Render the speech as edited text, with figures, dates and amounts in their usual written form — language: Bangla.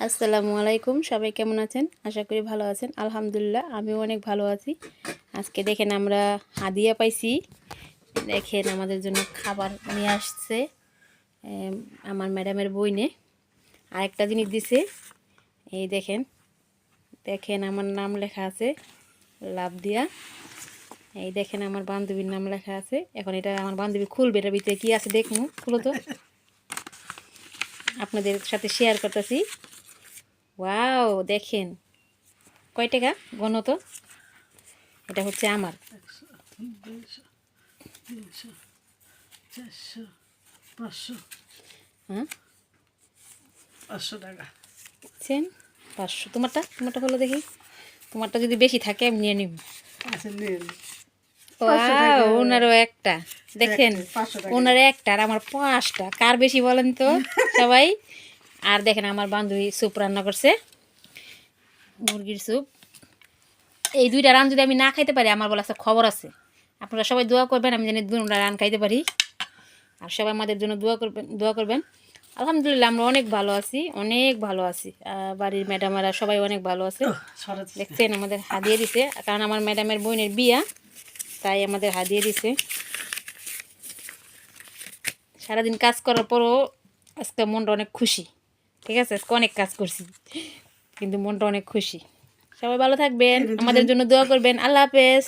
আসসালামু আলাইকুম, সবাই কেমন আছেন? আশা করি ভালো আছেন। আলহামদুলিল্লাহ আমিও অনেক ভালো আছি। আজকে দেখেন আমরা হাদিয়া পাইছি। দেখেন আমাদের জন্য খাবার নিয়ে আসছে আমার ম্যাডামের বইনে। আরেকটা জিনিস দিছে, এই দেখেন দেখেন আমার নাম লেখা আছে লাভ দিয়া। এই দেখেন আমার বান্ধবীর নাম লেখা আছে। এখন এটা আমার বান্ধবী খুলবে, এটার ভিতরে কী আছে দেখুন, খুলো তো, আপনাদের সাথে শেয়ার করতেছি। ওয়াও, দেখেন কয় টাকা গণ তো, এটা হচ্ছে আমার। 500 টাকা বুঝছেন, 500। তোমারটা হলো দেখি, তোমারটা যদি বেশি থাকে আমি নিয়ে নিব। ওনারও একটা, দেখেন ওনার একটা আর আমার 5টা, কার বেশি বলেন তো সবাই। আর দেখেন আমার বান্ধবী স্যুপ রান্না করছে, মুরগির স্যুপ। এই 2টা রান যদি আমি না খাইতে পারি আমার বলা খবর আছে। আপনারা সবাই দোয়া করবেন আমি জানি 2টা রান খাইতে পারি। আর সবাই আমাদের জন্য দোয়া করবেন। আলহামদুলিল্লাহ আমরা অনেক ভালো আছি, অনেক ভালো আছি। বাড়ির ম্যাডামরা সবাই অনেক ভালো আছে। দেখছেন আমাদের হাদিয়ে দিছে, কারণ আমার ম্যাডামের বোনের বিয়া, তাই আমাদের হাদিয়ে দিছে। সারাদিন কাজ করার পরও আজকে মনটা অনেক খুশি। ঠিক আছে, আজকে অনেক কাজ করছি কিন্তু মনটা অনেক খুশি। সবাই ভালো থাকবেন, আমাদের জন্য দোয়া করবেন। আল্লাহ হাফেজ।